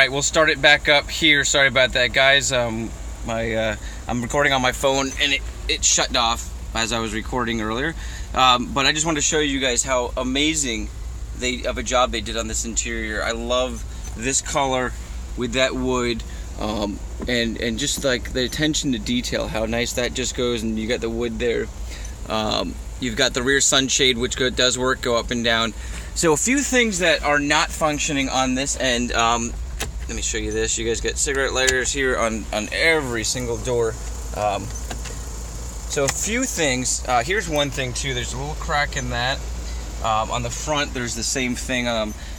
Alright, we'll start it back up here. Sorry about that, guys. I'm recording on my phone and it shut off as I was recording earlier. But I just wanted to show you guys how amazing of a job they did on this interior. I love this color with that wood, and just like the attention to detail, how nice that just goes. And you got the wood there. You've got the rear sunshade, which does work, go up and down. So a few things that are not functioning on this end. Let me show you this. You guys get cigarette lighters here on every single door. So a few things. Here's one thing too. There's a little crack in that. On the front, there's the same thing.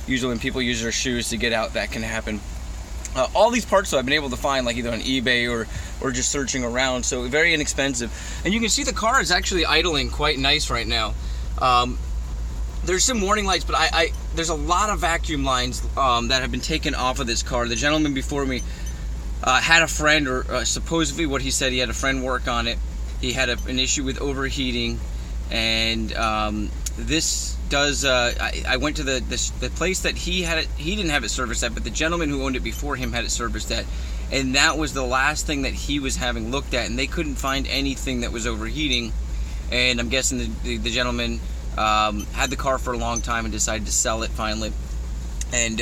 Usually when people use their shoes to get out, that can happen. All these parts, though, I've been able to find, like either on eBay or just searching around. So very inexpensive. And you can see the car is actually idling quite nice right now. There's some warning lights, but there's a lot of vacuum lines that have been taken off of this car. The gentleman before me had a friend, or supposedly what he said, he had a friend work on it. He had an issue with overheating, and this does. I went to the place that he had it. He didn't have it serviced at, but the gentleman who owned it before him had it serviced at, and that was the last thing that he was having looked at, and they couldn't find anything that was overheating. And I'm guessing the gentleman had the car for a long time and decided to sell it finally, and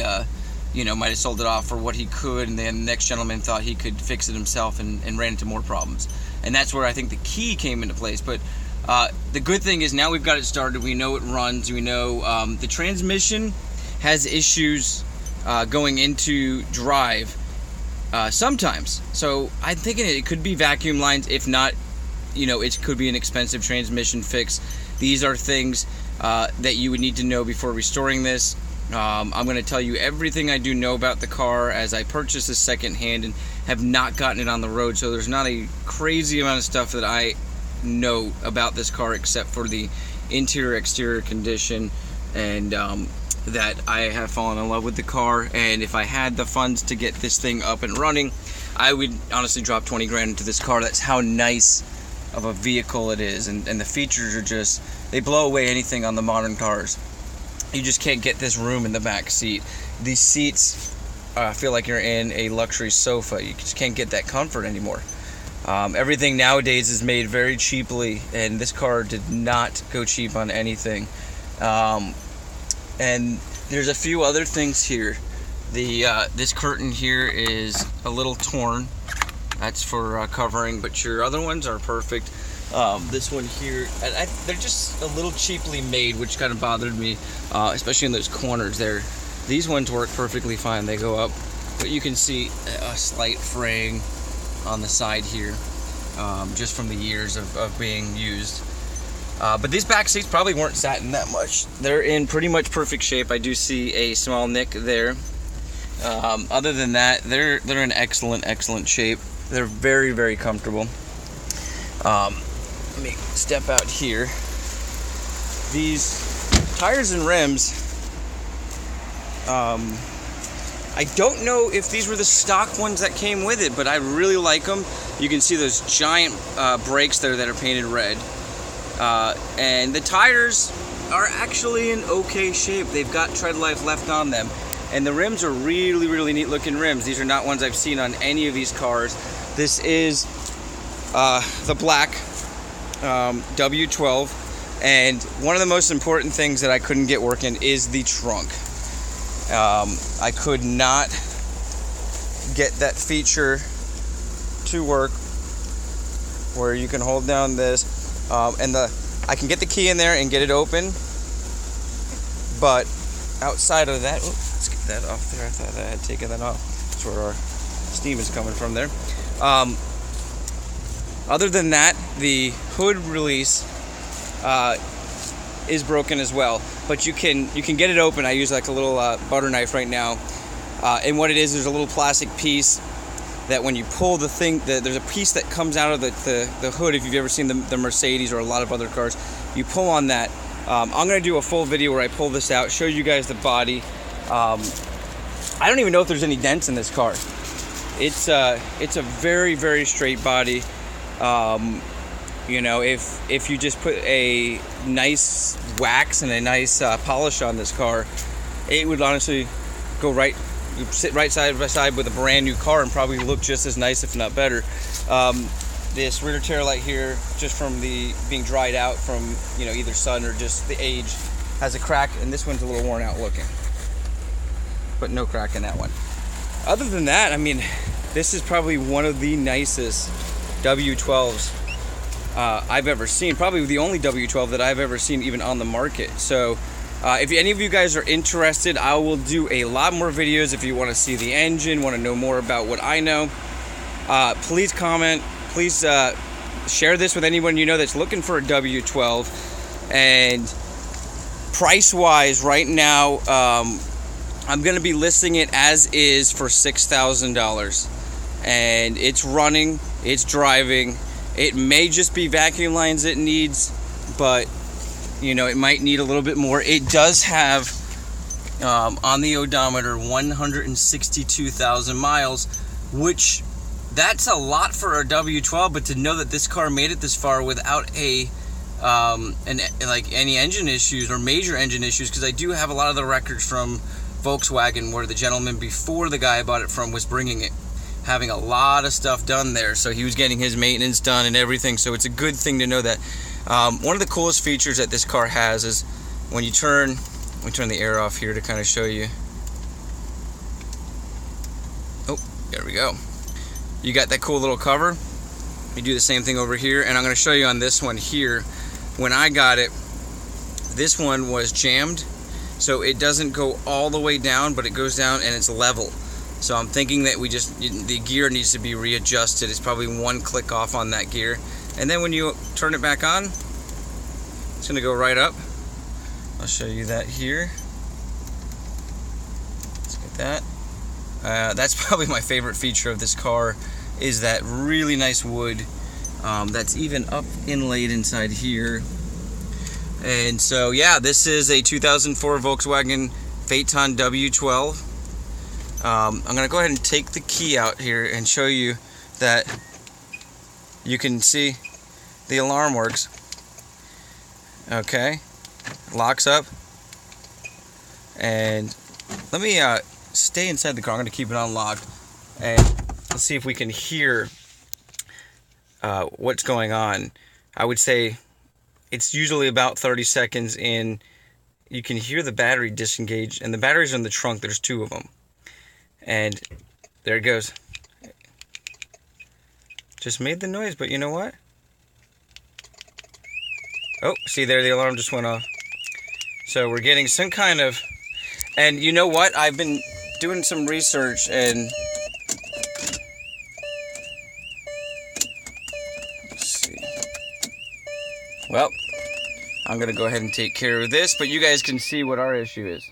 might have sold it off for what he could, and then the next gentleman thought he could fix it himself and ran into more problems. And that's where I think the key came into place. But the good thing is now we've got it started. We know it runs. We know the transmission has issues going into drive sometimes. So I'm thinking it could be vacuum lines. If not, it could be an expensive transmission fix. These are things that you would need to know before restoring this. I'm going to tell you everything I do know about the car as I purchased this secondhand and have not gotten it on the road. So there's not a crazy amount of stuff that I know about this car except for the interior exterior condition, and that I have fallen in love with the car. And if I had the funds to get this thing up and running, I would honestly drop 20 grand into this car. That's how nice of a vehicle it is, and the features are just, they blow away anything on the modern cars. You just can't get this room in the back seat. These seats feel like you're in a luxury sofa. You just can't get that comfort anymore. Everything nowadays is made very cheaply, and this car did not go cheap on anything. And there's a few other things here. This curtain here is a little torn. That's for covering, but your other ones are perfect. This one here, they're just a little cheaply made, which kind of bothered me, especially in those corners there. These ones work perfectly fine. They go up, but you can see a slight fraying on the side here, just from the years of being used. But these back seats probably weren't satin that much. They're in pretty much perfect shape. I do see a small nick there. Other than that, they're in excellent shape. They're very, very comfortable. Let me step out here. These tires and rims, I don't know if these were the stock ones that came with it, but I really like them. You can see those giant brakes there that are painted red. And the tires are actually in okay shape. They've got tread life left on them. And the rims are really, really neat looking rims. These are not ones I've seen on any of these cars. This is the black w12, and one of the most important things that I couldn't get working is the trunk. I could not get that feature to work where you can hold down this, and I can get the key in there and get it open, but outside of that, let's get that off there. I thought I had taken that off. That's where our steam is coming from there. Other than that, the hood release is broken as well, but you can get it open. I use like a little butter knife right now, and what it is, there's a little plastic piece that when you pull the thing, there's a piece that comes out of the hood. If you've ever seen the Mercedes or a lot of other cars, you pull on that. I'm going to do a full video where I pull this out, show you guys the body. I don't even know if there's any dents in this car. It's a very, very straight body. If you just put a nice wax and a nice polish on this car, it would honestly go right you sit right side by side with a brand new car and probably look just as nice, if not better. This rear tail light here, just from the being dried out from either sun or just the age, has a crack, and this one's a little worn out looking, but no crack in that one. Other than that, I mean, this is probably one of the nicest W12s I've ever seen. Probably the only W12 that I've ever seen even on the market. So if any of you guys are interested, I will do a lot more videos. If you want to see the engine, want to know more about what I know, please comment. Please share this with anyone you know that's looking for a W12. And price-wise, right now, I'm going to be listing it as is for $6,000. And it's running, it's driving. It may just be vacuum lines it needs, but it might need a little bit more. It does have on the odometer 162,000 miles, which that's a lot for a W12. But to know that this car made it this far without any engine issues or major engine issues, because I do have a lot of the records from Volkswagen where the gentleman before the guy I bought it from was bringing it, having a lot of stuff done there, so he was getting his maintenance done and everything. So it's a good thing to know that. One of the coolest features that this car has is when you turn, let me turn the air off here to kind of show you. Oh, there we go. You got that cool little cover. You do the same thing over here, and I'm going to show you on this one here. When I got it, this one was jammed, so it doesn't go all the way down, but it goes down and it's level. So I'm thinking that the gear needs to be readjusted. It's probably one click off on that gear, and then when you turn it back on, it's going to go right up. I'll show you that here. Let's get that. That's probably my favorite feature of this car, is that really nice wood that's even up inlaid inside here. And so yeah, this is a 2004 Volkswagen Phaeton W12. I'm gonna go ahead and take the key out here and show you that you can see the alarm works. Okay, locks up, and let me stay inside the car. I'm going to keep it unlocked, and let's see if we can hear what's going on. I would say it's usually about 30 seconds in. You can hear the battery disengage, and the batteries are in the trunk. There's two of them, and there it goes. Just made the noise, but you know what? Oh, see there, the alarm just went off. So we're getting some kind of, and you know what? I've been doing some research, and let's see. Well, I'm gonna go ahead and take care of this, but you guys can see what our issue is.